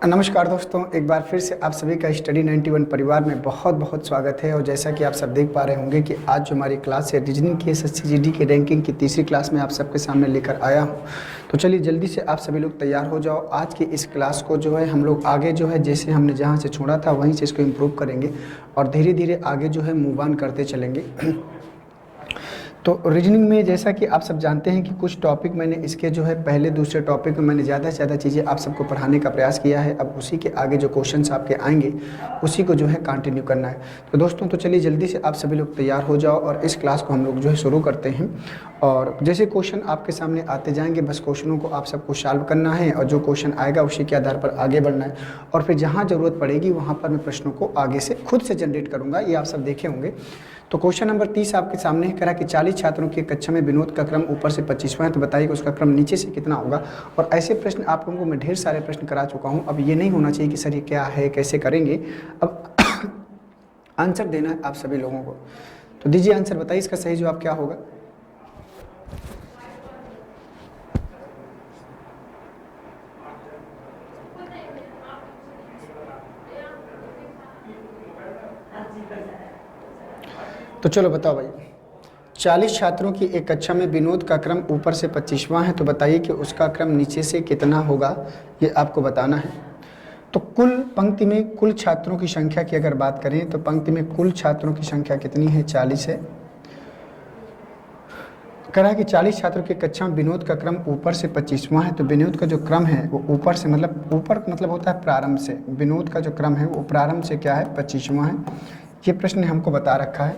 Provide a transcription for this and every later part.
नमस्कार दोस्तों, एक बार फिर से आप सभी का स्टडी 91 परिवार में बहुत बहुत स्वागत है। और जैसा कि आप सब देख पा रहे होंगे कि आज जो हमारी क्लास है रीजनिंग की एसएससी जीडी की रैंकिंग की तीसरी क्लास में आप सबके सामने लेकर आया हूं। तो चलिए जल्दी से आप सभी लोग तैयार हो जाओ। आज की इस क्लास को जो है हम लोग आगे जो है जैसे हमने जहाँ से छोड़ा था वहीं से इसको इम्प्रूव करेंगे और धीरे धीरे आगे जो है मूव ऑन करते चलेंगे। तो रीजनिंग में जैसा कि आप सब जानते हैं कि कुछ टॉपिक मैंने इसके जो है पहले दूसरे टॉपिक में मैंने ज़्यादा से ज़्यादा चीज़ें आप सबको पढ़ाने का प्रयास किया है। अब उसी के आगे जो क्वेश्चंस आपके आएंगे उसी को जो है कंटिन्यू करना है। तो दोस्तों तो चलिए जल्दी से आप सभी लोग तैयार हो जाओ और इस क्लास को हम लोग जो है शुरू करते हैं। और जैसे क्वेश्चन आपके सामने आते जाएंगे बस क्वेश्चनों को आप सबको सॉल्व करना है और जो क्वेश्चन आएगा उसी के आधार पर आगे बढ़ना है। और फिर जहाँ ज़रूरत पड़ेगी वहाँ पर मैं प्रश्नों को आगे से खुद से जनरेट करूँगा, ये आप सब देखे होंगे। तो क्वेश्चन नंबर 30 आपके सामने है, करा कि 40 छात्रों की कक्षा में विनोद का क्रम ऊपर से 25वां है, तो बताइए कि उसका क्रम नीचे से कितना होगा। और ऐसे प्रश्न आप लोगों को मैं ढेर सारे प्रश्न करा चुका हूं। अब ये नहीं होना चाहिए कि सर ये क्या है, कैसे करेंगे। अब आंसर देना है आप सभी लोगों को। तो दीजिए आंसर, बताइए इसका सही जवाब क्या होगा। तो चलो बताओ भाई, 40 छात्रों की एक कक्षा में विनोद का क्रम ऊपर से 25वां है, तो बताइए कि उसका क्रम नीचे से कितना होगा, ये आपको बताना है। तो कुल पंक्ति में कुल छात्रों की संख्या की अगर बात करें तो पंक्ति में कुल छात्रों की संख्या कितनी है, 40 है। कहा कि 40 छात्रों की कक्षा में विनोद का क्रम ऊपर से 25वां है, तो विनोद का जो क्रम है वो ऊपर से मतलब ऊपर मतलब होता है प्रारंभ से। विनोद का जो क्रम है वो प्रारंभ से क्या है, 25वां है। ये प्रश्न हमको बता रखा है।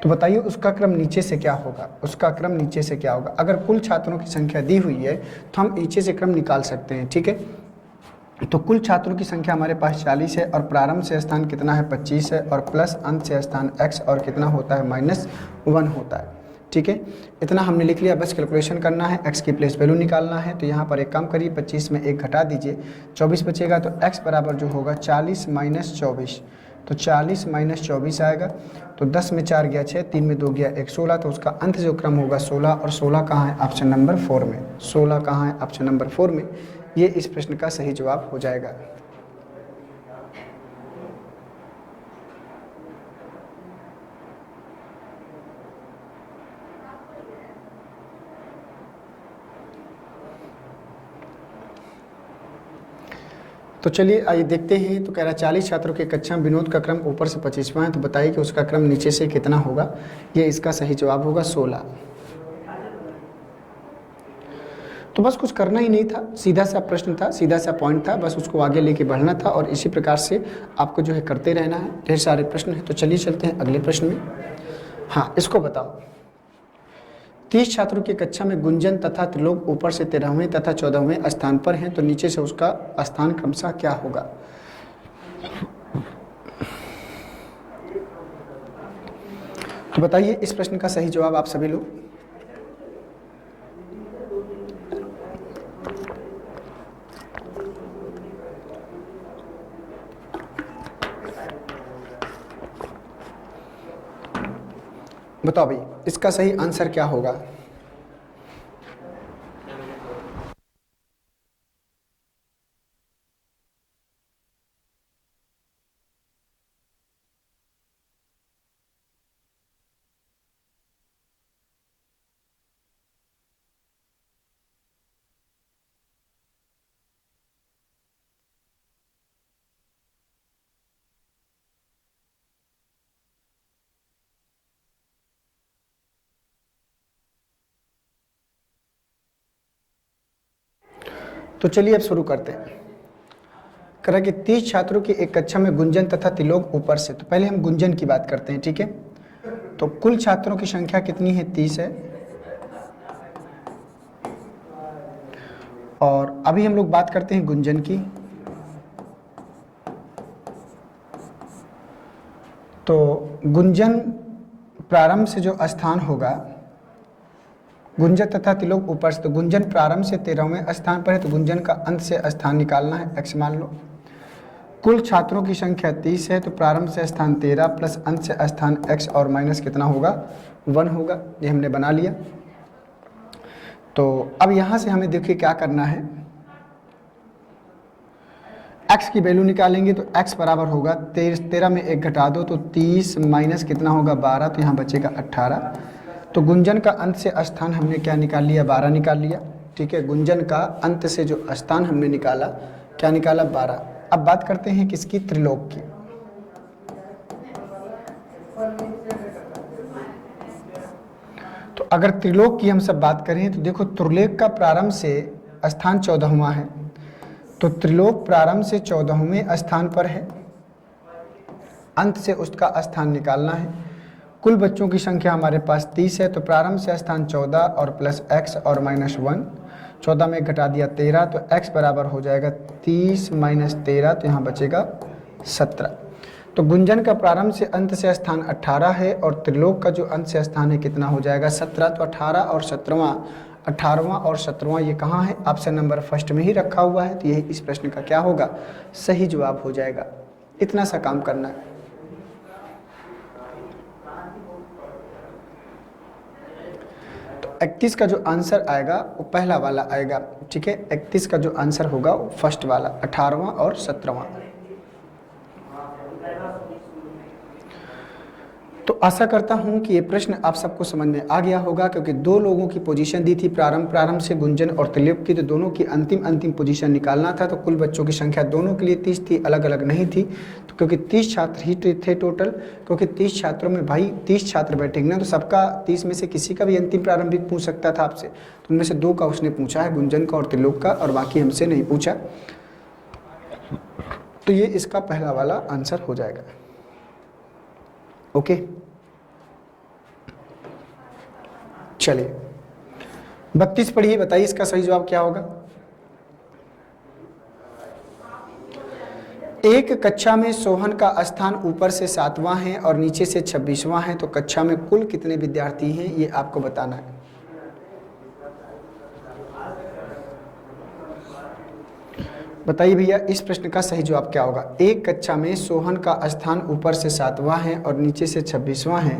तो बताइए उसका क्रम नीचे से क्या होगा, उसका क्रम नीचे से क्या होगा। अगर कुल छात्रों की संख्या दी हुई है तो हम नीचे से क्रम निकाल सकते हैं, ठीक है। तो कुल छात्रों की संख्या हमारे पास 40 है और प्रारंभ से स्थान कितना है, 25 है, और प्लस अंत से स्थान x और कितना होता है, -1 होता है, ठीक है। इतना हमने लिख लिया, बस कैलकुलेशन करना है, x की प्लेस वैल्यू निकालना है। तो यहाँ पर एक काम करिए, 25 में 1 घटा दीजिए, 24 बचेगा। तो x बराबर जो होगा 40 - 24, तो 40 - 24 आएगा। तो 10 में 4 गया 6, 3 में 2 गया 1, 16। तो उसका अंत जो क्रम होगा 16, और 16 कहाँ है, ऑप्शन नंबर 4 में। 16 कहाँ है, ऑप्शन नंबर 4 में। ये इस प्रश्न का सही जवाब हो जाएगा। तो चलिए आइए देखते हैं। तो कह रहा है 40 छात्रों की कक्षा में विनोद का क्रम ऊपर से 25वां है, तो बताइए कि उसका क्रम नीचे से कितना होगा। ये इसका सही जवाब होगा 16। तो बस कुछ करना ही नहीं था, सीधा सा प्रश्न था, सीधा सा पॉइंट था, बस उसको आगे लेके बढ़ना था और इसी प्रकार से आपको जो है करते रहना है। ढेर सारे प्रश्न हैं, तो चलिए चलते हैं अगले प्रश्न में। हाँ, इसको बताओ, 30 छात्रों की कक्षा में गुंजन तथा त्रिलोक ऊपर से 13वें तथा 14वें स्थान पर हैं, तो नीचे से उसका स्थान क्रमशः क्या होगा। तो बताइए इस प्रश्न का सही जवाब आप सभी लोग। बताओ भाई इसका सही आंसर क्या होगा। तो चलिए अब शुरू करते हैं। करा कि 30 छात्रों की एक कक्षा में गुंजन तथा त्रिलोक ऊपर से, तो पहले हम गुंजन की बात करते हैं, ठीक है। तो कुल छात्रों की संख्या कितनी है, 30 है। और अभी हम लोग बात करते हैं गुंजन की। तो गुंजन प्रारंभ से जो स्थान होगा, गुंजन तथा त्रिलोक ऊपर से, तो गुंजन प्रारंभ से 13वें स्थान पर है, तो गुंजन का अंत से स्थान निकालना है, x मान लो। कुल छात्रों की संख्या 30 है, तो प्रारंभ से स्थान 13 प्लस अंत से स्थान x और माइनस कितना होगा, 1 होगा। ये हमने बना लिया। तो अब यहाँ से हमें देखिए क्या करना है, x की वैल्यू निकालेंगे तो x बराबर होगा 13 में 1 घटा दो तो 30 माइनस कितना होगा 12, तो यहाँ बचेगा 18। तो गुंजन का अंत से स्थान हमने क्या निकाल लिया, 12 निकाल लिया। ठीक है, गुंजन का अंत से जो स्थान हमने निकाला, क्या निकाला, 12। अब बात करते हैं किसकी, त्रिलोक की। तो अगर त्रिलोक की हम सब बात करें तो देखो त्रिलोक का प्रारंभ से स्थान 14वां है, तो त्रिलोक प्रारंभ से 14वें स्थान पर है, अंत से उसका स्थान निकालना है। कुल बच्चों की संख्या हमारे पास 30 है, तो प्रारंभ से स्थान 14 और प्लस x और माइनस 1, 14 में घटा दिया 13, तो x बराबर हो जाएगा 30 माइनस 13, तो यहाँ बचेगा 17। तो गुंजन का प्रारंभ से अंत से स्थान 18 है और त्रिलोक का जो अंत से स्थान है कितना हो जाएगा, 17। तो 18 और 17वां, 18वां और 17वां ये कहाँ है, ऑप्शन नंबर फर्स्ट में ही रखा हुआ है, तो यही इस प्रश्न का क्या होगा, सही जवाब हो जाएगा। इतना सा काम करना है। तो 31 का जो आंसर आएगा वो पहला वाला आएगा। ठीक है, 31 का जो आंसर होगा वो फर्स्ट वाला, 18वां और 17वां। तो आशा करता हूं कि ये प्रश्न आप सबको समझ में आ गया होगा, क्योंकि दो लोगों की पोजीशन दी थी प्रारंभ से गुंजन और त्रिलोक की, तो दोनों की अंतिम पोजीशन निकालना था। तो कुल बच्चों की संख्या दोनों के लिए 30 थी, अलग अलग नहीं थी। तो क्योंकि 30 छात्र ही थे टोटल, क्योंकि 30 छात्रों में भाई 30 छात्र बैठेंगे ना, तो सबका 30 में से किसी का भी अंतिम प्रारंभिक पूछ सकता था आपसे। तो उनमें से 2 का उसने पूछा है, गुंजन का और त्रिलोक का, और बाकी हमसे नहीं पूछा। तो ये इसका पहला वाला आंसर हो जाएगा। ओके, चलिए 32 पढ़िए, बताइए इसका सही जवाब क्या होगा। एक कक्षा में सोहन का स्थान ऊपर से 7वां है और नीचे से 26वां है, तो कक्षा में कुल कितने विद्यार्थी हैं ये आपको बताना है। बताइए भैया इस प्रश्न का सही जवाब क्या होगा। एक कक्षा में सोहन का स्थान ऊपर से 7वां है और नीचे से 26वां है,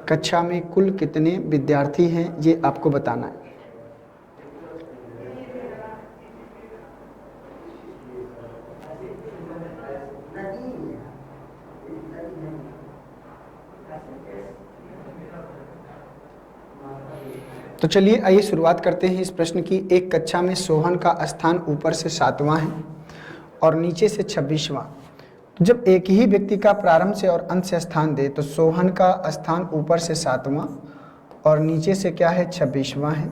कक्षा में कुल कितने विद्यार्थी हैं ये आपको बताना है। तो चलिए आइए शुरुआत करते हैं इस प्रश्न की। एक कक्षा में सोहन का स्थान ऊपर से 7वां है और नीचे से 26वां। तो जब एक ही व्यक्ति का प्रारंभ से और अंत से स्थान दे, तो सोहन का स्थान ऊपर से 7वां और नीचे से क्या है, 26वां है।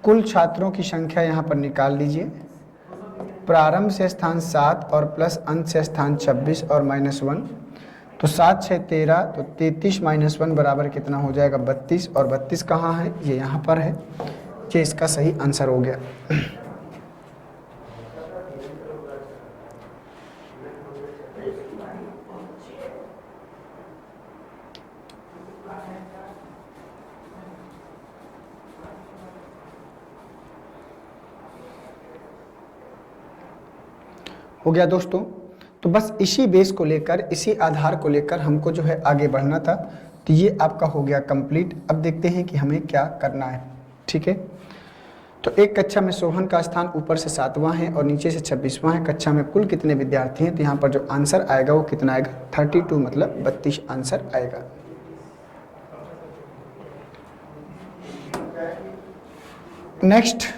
कुल छात्रों की संख्या यहाँ पर निकाल लीजिए। प्रारंभ से स्थान 7 और प्लस अंत से स्थान 26 और माइनस 1, तो 7 6 13, तो 33 माइनस 1 बराबर कितना हो जाएगा, 32। और 32 कहाँ है, ये यहाँ पर है। ये इसका सही आंसर हो गया। हो गया दोस्तों। तो बस इसी बेस को लेकर, इसी आधार को लेकर हमको जो है आगे बढ़ना था। तो ये आपका हो गया कंप्लीट। अब देखते हैं कि हमें क्या करना है। ठीक है, तो एक कक्षा में सोहन का स्थान ऊपर से 7वां है और नीचे से 26वां है, कक्षा में कुल कितने विद्यार्थी हैं। तो यहाँ पर जो आंसर आएगा वो कितना आएगा, 32 मतलब 32 आंसर आएगा। नेक्स्ट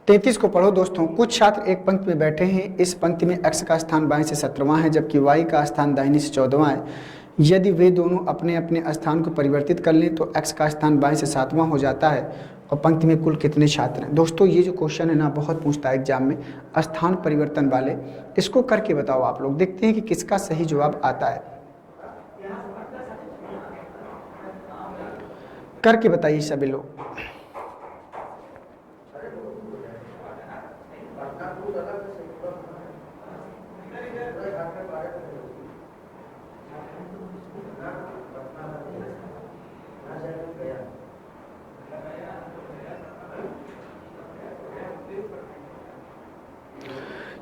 33 को पढ़ो दोस्तों। कुछ छात्र एक पंक्ति में बैठे हैं। इस पंक्ति में x का स्थान बाएं से 17वां है जबकि y का स्थान दाहिनी से 14वां है। यदि वे दोनों अपने अपने स्थान को परिवर्तित कर लें तो x का स्थान बाएं से 7वां हो जाता है और पंक्ति में कुल कितने छात्र हैं। दोस्तों ये जो क्वेश्चन है ना, बहुत पूछता है एग्जाम में, स्थान परिवर्तन वाले। इसको करके बताओ आप लोग, देखते हैं कि किसका सही जवाब आता है। करके बताइए सभी लोग।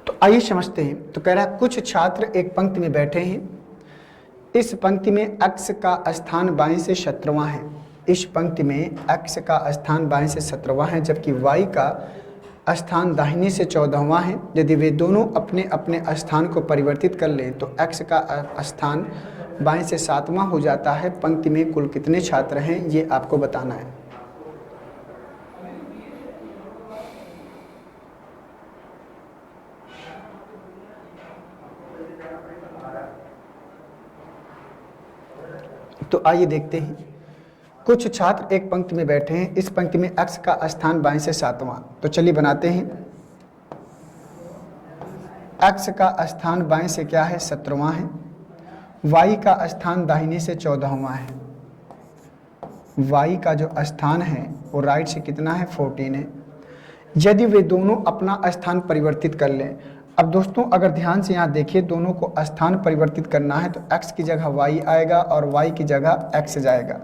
तो आइए समझते हैं। तो कह रहा है कुछ छात्र एक पंक्ति में बैठे हैं। इस पंक्ति में x का स्थान बाएं से 17वां है। इस पंक्ति में x का स्थान बाएं से 17वां है जबकि y का स्थान दाहिने से 14वां है, यदि वे दोनों अपने अपने स्थान को परिवर्तित कर लें तो x का स्थान बाएं से 7वां हो जाता है। पंक्ति में कुल कितने छात्र हैं ये आपको बताना है। तो आइए देखते हैं। कुछ छात्र एक पंक्ति में बैठे हैं, इस पंक्ति में x का स्थान बाएं से 7वां, तो चलिए बनाते हैं। x का स्थान बाएं से क्या है 17वां है, y का स्थान दाहिने से 14वां है, y का जो स्थान है वो राइट से कितना है 14 है। यदि वे दोनों अपना स्थान परिवर्तित कर लें, अब दोस्तों अगर ध्यान से यहाँ देखिए, दोनों को स्थान परिवर्तित करना है तो x की जगह y आएगा और y की जगह x जाएगा,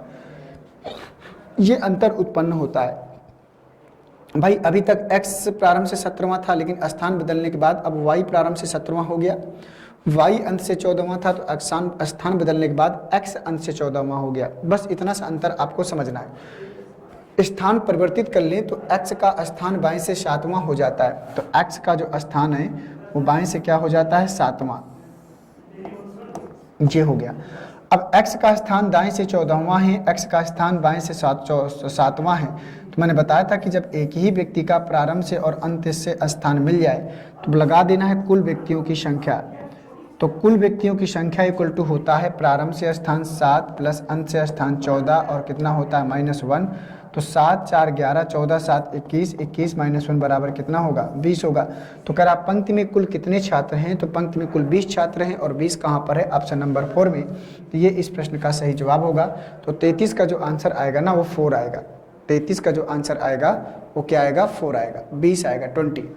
ये अंतर उत्पन्न होता है। भाई अभी तक x प्रारंभ से 17वां था, लेकिन स्थान बदलने के बाद अब y प्रारंभ से 17वां हो गया, y अंत से 14वां था, तो स्थान बदलने के बाद x अंत से 14वां हो गया। बस इतना सा अंतर आपको समझना है। स्थान परिवर्तित कर लें तो x का स्थान बाएं से 7वां हो जाता है, तो x का जो स्थान है वो बाएं से क्या हो जाता है 7वां, ये हो गया। अब x का स्थान दाएं से 14वां है, x का स्थान बाएं से 7वां है, तो मैंने बताया था कि जब एक ही व्यक्ति का प्रारंभ से और अंत से स्थान मिल जाए तो लगा देना है कुल व्यक्तियों की संख्या। तो कुल व्यक्तियों की संख्या इक्वल टू होता है प्रारंभ से स्थान 7 प्लस अंत से स्थान 14 और कितना होता है -1, तो 7 4 11 14 7 21, 21 -1 बराबर कितना होगा 20 होगा। तो अगर आप पंक्ति में कुल कितने छात्र हैं, तो पंक्ति में कुल 20 छात्र हैं और 20 कहाँ पर है ऑप्शन नंबर 4 में, तो ये इस प्रश्न का सही जवाब होगा। तो 33 का जो आंसर आएगा ना वो 4 आएगा, 33 का जो आंसर आएगा वो क्या आएगा 4 आएगा, 20 आएगा 20।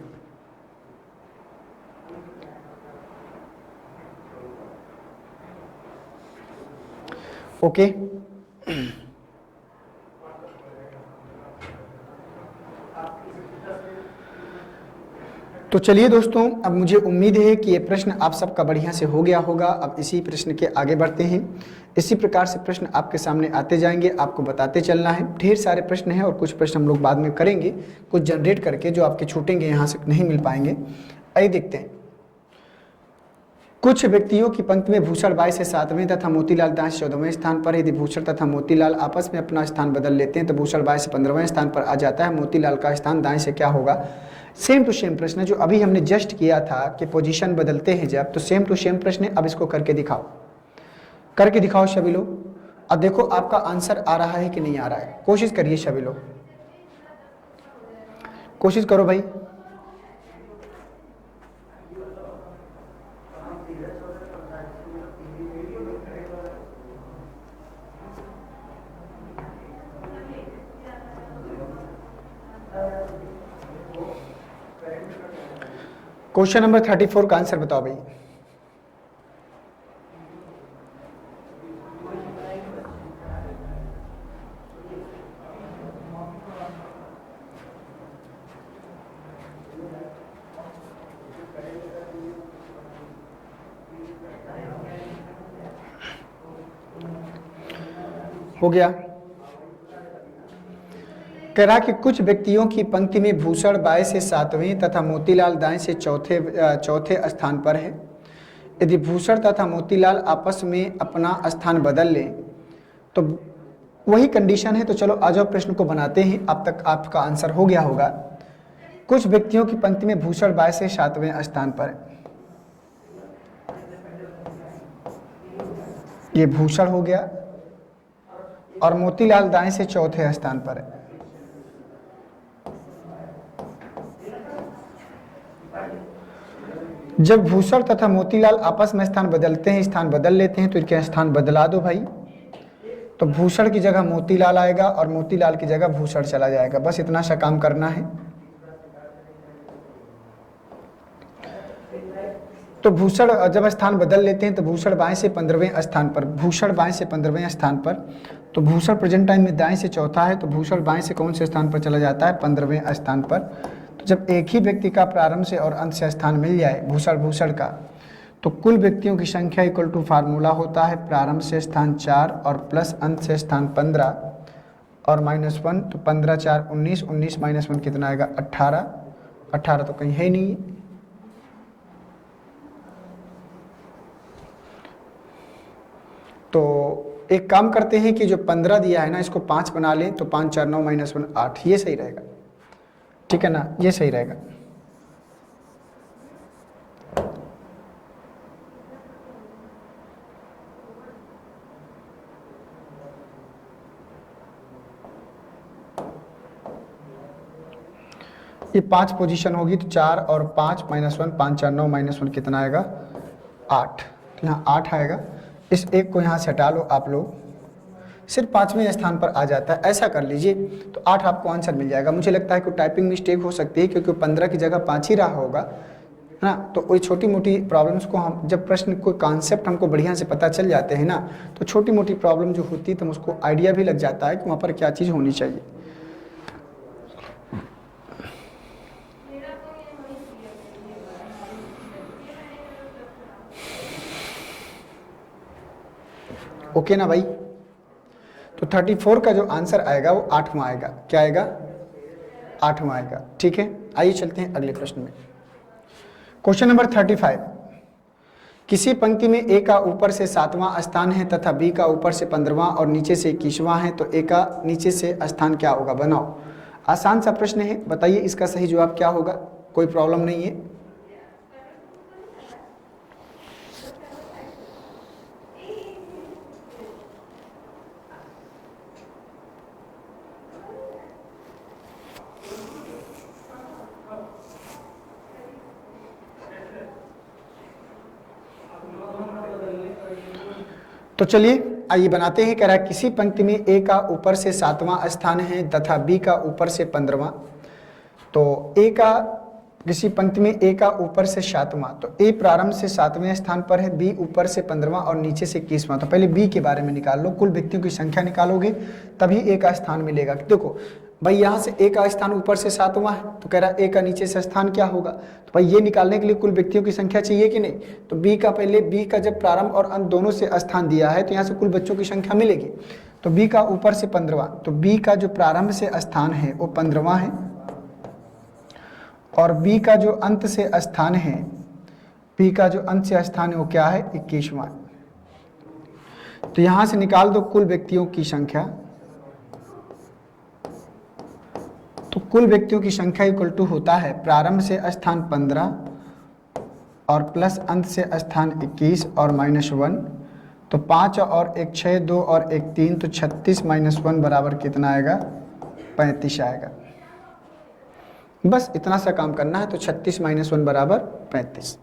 ओके तो चलिए दोस्तों, अब मुझे उम्मीद है कि ये प्रश्न आप सबका बढ़िया से हो गया होगा। अब इसी प्रश्न के आगे बढ़ते हैं। इसी प्रकार से प्रश्न आपके सामने आते जाएंगे, आपको बताते चलना है। ढेर सारे प्रश्न हैं और कुछ प्रश्न हम लोग बाद में करेंगे, कुछ जनरेट करके जो आपके छूटेंगे, यहाँ से नहीं मिल पाएंगे। आइए देखते हैं। कुछ व्यक्तियों की पंक्ति में भूषण 22 से 7वें तथा मोतीलाल दास 14वें स्थान पर। यदि भूषण तथा मोतीलाल आपस में अपना स्थान बदल लेते हैं तो भूषण 22 से 15वें स्थान पर आ जाता है। मोतीलाल का स्थान दाएं से क्या होगा। सेम टू सेम प्रश्न जो अभी हमने जस्ट किया था कि पोजीशन बदलते हैं जब, तो सेम टू सेम प्रश्न है। अब इसको करके दिखाओ, करके दिखाओ सभी लोग। अब देखो आपका आंसर आ रहा है कि नहीं आ रहा है, कोशिश करिए सभी लोग, कोशिश करो भाई। क्वेश्चन नंबर 34 का आंसर बताओ भाई। हो गया। कह रहा कि कुछ व्यक्तियों की पंक्ति में भूषण 22 से 7वें तथा मोतीलाल दाएं से चौथे स्थान पर है। यदि भूषण तथा मोतीलाल आपस में अपना स्थान बदल लें तो वही कंडीशन है। तो चलो आ जाओ प्रश्न को बनाते हैं। अब तक आपका आंसर हो गया होगा। कुछ व्यक्तियों की पंक्ति में भूषण 22 से 7वें स्थान पर है, ये भूषण हो गया, और मोतीलाल दाएं से चौथे स्थान पर है। जब भूषण तथा मोतीलाल आपस में स्थान बदलते हैं, स्थान बदल लेते हैं, तो इनके स्थान बदला दो भाई। तो भूषण की जगह मोतीलाल आएगा और मोतीलाल की जगह भूषण चला जाएगा। बस इतना सा काम करना है। तो भूषण जब स्थान बदल लेते हैं तो भूषण बाएं से 15वें स्थान पर, भूषण बाएं से 15वें स्थान पर। तो भूषण प्रेजेंट टाइम में दाएं से चौथा है, तो भूषण बाएं से कौन से स्थान पर चला जाता है 15वें स्थान पर। तो जब एक ही व्यक्ति का प्रारंभ से और अंत से स्थान मिल जाए भूषण का, तो कुल व्यक्तियों की संख्या इक्वल टू फार्मूला होता है प्रारंभ से स्थान 4 और प्लस अंत से स्थान 15 और -1। तो 15 4 19, 19 -1 कितना आएगा 18, 18 तो कहीं है ही नहीं है। तो एक काम करते हैं कि जो 15 दिया है ना, इसको 5 बना लें, तो 5 4 9 -1 8, ये सही रहेगा, ठीक है ना, ये सही रहेगा। ये 5 पोजीशन होगी, तो 4 और 5 -1, 5 4 9 -1 कितना आएगा, 8। तो यहाँ 8 आएगा। इस एक को यहाँ से हटा लो आप लोग, सिर्फ 5वें स्थान पर आ जाता है। ऐसा कर लीजिए तो 8 आपको आंसर मिल जाएगा। मुझे लगता है कि टाइपिंग मिस्टेक हो सकती है, क्योंकि 15 की जगह 5 ही रहा होगा, है ना। तो कोई छोटी मोटी प्रॉब्लम्स को हम जब प्रश्न कोई कॉन्सेप्ट हमको बढ़िया से पता चल जाते हैं ना, तो छोटी मोटी प्रॉब्लम जो होती है तो उसको आइडिया भी लग जाता है कि वहाँ पर क्या चीज़ होनी चाहिए। ओके ना भाई। तो 34 का जो आंसर आएगा वो 8वां आएगा। क्या आएगा, 8वां आएगा, ठीक है। आइए चलते हैं अगले प्रश्न में। Question number 35। किसी पंक्ति में ए का ऊपर से 7वां स्थान है तथा बी का ऊपर से 15वां और नीचे से 21वां है, तो ए का नीचे से स्थान क्या होगा, बनाओ। आसान सा प्रश्न है, बताइए इसका सही जवाब क्या होगा। कोई प्रॉब्लम नहीं है। तो चलिए आइए बनाते हैं। कह रहा है किसी पंक्ति में ए का ऊपर से 7वां स्थान है तथा बी का ऊपर से 15वां। तो ए का किसी पंक्ति में ए का ऊपर से 7वां, तो ए प्रारंभ से 7वें स्थान पर है, बी ऊपर से 15वां और नीचे से 21वां। तो पहले बी के बारे में निकाल लो, कुल व्यक्तियों की संख्या निकालोगे तभी ए का स्थान मिलेगा। देखो भाई यहाँ से ए का स्थान ऊपर से 7वां है, तो कह रहा है ए का नीचे से स्थान क्या होगा। तो भाई ये निकालने के लिए कुल व्यक्तियों की संख्या चाहिए कि नहीं। तो बी का पहले, बी का जब प्रारंभ और अंत दोनों से स्थान दिया है तो यहाँ से कुल बच्चों की संख्या मिलेगी। तो बी का ऊपर से 15वां, तो बी का जो प्रारंभ से स्थान है वो 15वां है और बी का जो अंत से स्थान है, बी का जो अंत से स्थान है वो क्या है, 21वां। तो यहां से निकाल दो कुल व्यक्तियों की संख्या। तो कुल व्यक्तियों की संख्या इक्वल टू होता है प्रारंभ से स्थान 15 और प्लस अंत से स्थान 21 और -1। तो 5 और 1 6, 2 और 1 3, तो 36 -1 बराबर कितना आएगा, 35 आएगा। बस इतना सा काम करना है। तो 36 -1 बराबर 35।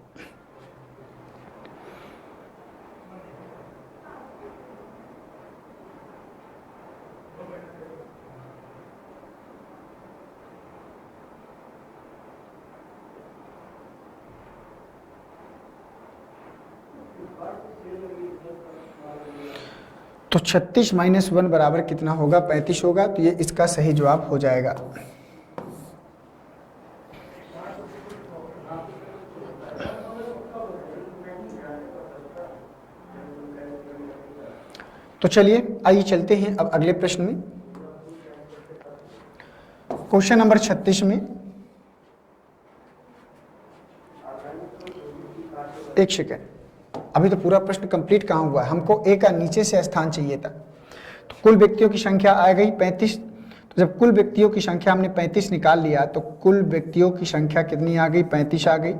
तो 36 -1 बराबर कितना होगा, 35 होगा। तो ये इसका सही जवाब हो जाएगा। तो चलिए आइए चलते हैं अब अगले प्रश्न में। क्वेश्चन नंबर 36 में, एक सेकेंड, अभी तो पूरा प्रश्न कंप्लीट कहाँ हुआ है। हमको ए का नीचे से स्थान चाहिए था। तो कुल व्यक्तियों की संख्या आ गई 35। तो जब कुल व्यक्तियों की संख्या हमने 35 निकाल लिया, तो कुल व्यक्तियों की संख्या कितनी आ गई, 35 आ गई।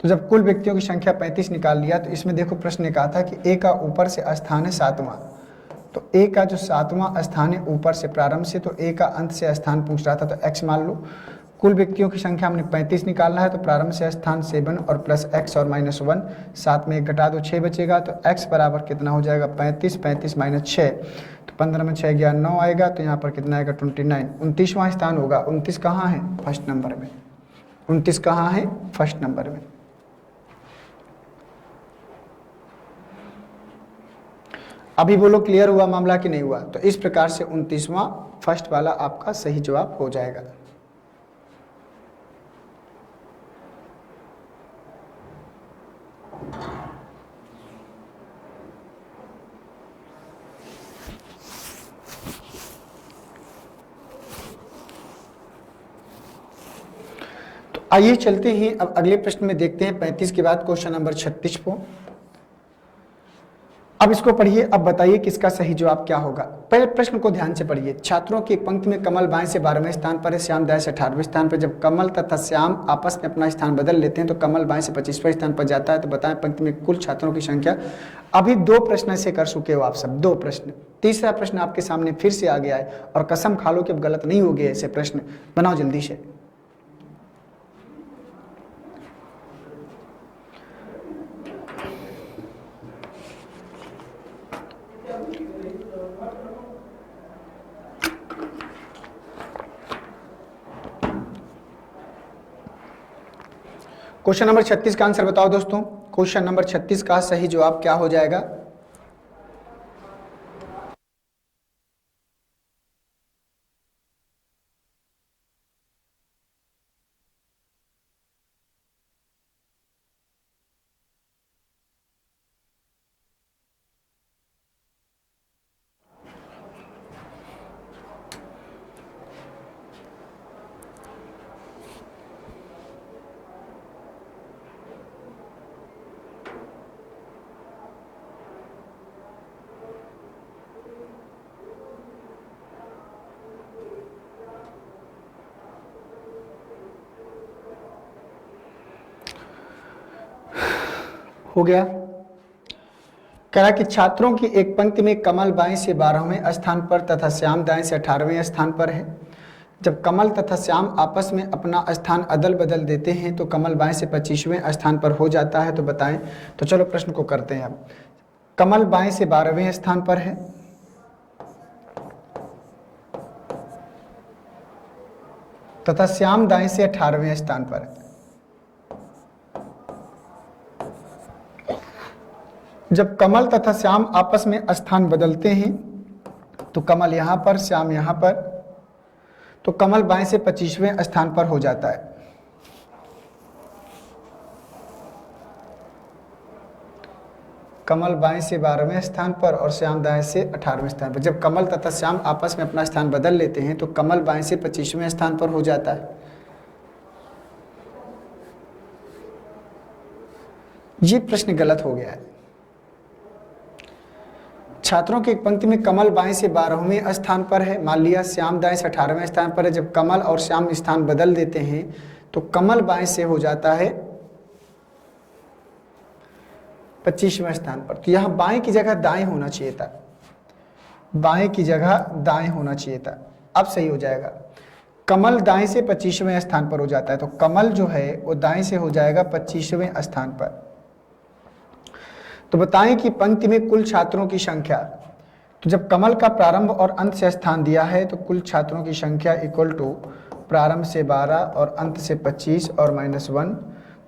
तो जब कुल व्यक्तियों की संख्या 35 निकाल लिया, तो इसमें देखो प्रश्न ने कहा था कि ए का ऊपर से स्थान है 7वां। तो ए का जो 7वां स्थान है ऊपर से प्रारंभ से, तो ए का अंत से स्थान पूछ रहा था, तो x मान लो। कुल व्यक्तियों की संख्या हमने 35 निकालना है, तो प्रारंभ से स्थान 7 और प्लस x और -1, 7 में 1 घटा दो 6 बचेगा। तो x बराबर कितना हो जाएगा, 35, 35 -6, तो 15 में 6 गया 9 आएगा। तो यहाँ पर कितना आएगा, 29, 29वां स्थान होगा। 29 कहाँ है, फर्स्ट नंबर में। 29 कहाँ है, फर्स्ट नंबर में। अभी बोलो क्लियर हुआ मामला कि नहीं हुआ। तो इस प्रकार से 29वां फर्स्ट वाला आपका सही जवाब हो जाएगा। आइए चलते हैं अब अगले प्रश्न में, देखते हैं 35 के बाद क्वेश्चन नंबर 36 को। अब इसको पढ़िए, अब बताइए कि इसका सही जवाब क्या होगा। पहले प्रश्न को ध्यान से पढ़िए। छात्रों की एक पंक्ति में कमल बाएं से 12वें स्थान पर है, श्याम दाएं से 18वें स्थान पर। जब कमल तथा श्याम आपस में अपना स्थान बदल लेते हैं तो कमल बाएं से 25वें स्थान पर जाता है। तो बताएं पंक्ति में कुल छात्रों की संख्या। अभी 2 प्रश्न ऐसे कर चुके हो आप सब, 2 प्रश्न। तीसरा प्रश्न आपके सामने फिर से आ गया है और कसम खा लो कि अब गलत नहीं होगे। ऐसे प्रश्न बनाओ जल्दी से। क्वेश्चन नंबर 36 का आंसर बताओ दोस्तों। क्वेश्चन नंबर 36 का सही जवाब क्या हो जाएगा? हो गया। कह रहा कि छात्रों की एक पंक्ति में कमल बाएं से 12वें स्थान पर तथा श्याम दाएं से 18वें स्थान पर है। जब कमल तथा श्याम आपस में अपना स्थान अदल बदल देते हैं तो कमल बाएं से 25वें स्थान पर हो जाता है। तो बताएं। तो चलो प्रश्न को करते हैं। अब कमल बाएं से 12वें स्थान पर है तथा श्याम दाएं से 18वें स्थान पर है। जब कमल तथा श्याम आपस में स्थान बदलते हैं तो कमल यहां पर, श्याम यहां पर, तो कमल बाएं से 25वें स्थान पर हो जाता है। कमल बाएं से 12वें स्थान पर और श्याम दाएं से 18वें स्थान पर। जब कमल तथा श्याम आपस में अपना स्थान बदल लेते हैं तो कमल बाएं से 25वें स्थान पर हो जाता है। ये प्रश्न गलत हो गया है। छात्रों की एक पंक्ति में कमल बाएं से 12वें स्थान पर है, मान लिया श्याम दाएं से 18वें स्थान पर है। जब कमल और श्याम स्थान बदल देते हैं तो कमल बाएं से हो जाता है 25वें स्थान पर। तो यहां बाएं की जगह दाएं होना चाहिए था, बाएं की जगह दाएं होना चाहिए था। अब सही हो जाएगा। कमल दाएं से 25वें स्थान पर हो जाता है तो कमल जो है वो दाएं से हो जाएगा 25वें स्थान पर। तो बताएं कि पंक्ति में कुल छात्रों की संख्या। तो जब कमल का प्रारंभ और अंत से स्थान दिया है तो कुल छात्रों की संख्या इक्वल टू प्रारंभ से 12 और अंत से 25 और -1।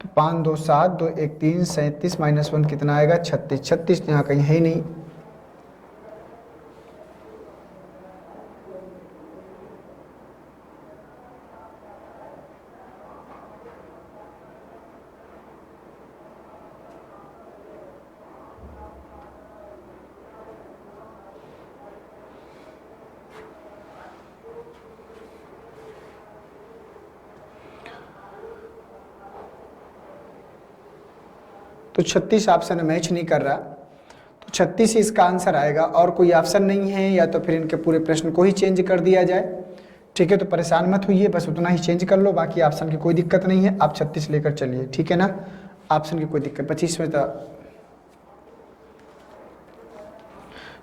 तो 5 2 7 2 1 3 37 -1 कितना आएगा? 36। 36 यहाँ कहीं है ही नहीं। तो 36 ऑप्शन मैच नहीं कर रहा, तो 36 इसका आंसर आएगा। और कोई ऑप्शन नहीं है, या तो फिर इनके पूरे प्रश्न को ही चेंज कर दिया जाए। ठीक है, तो परेशान मत होइए, बस उतना ही चेंज कर लो, बाकी ऑप्शन की कोई दिक्कत नहीं है। आप 36 लेकर चलिए, ठीक है ना। ऑप्शन की कोई दिक्कत, 25 में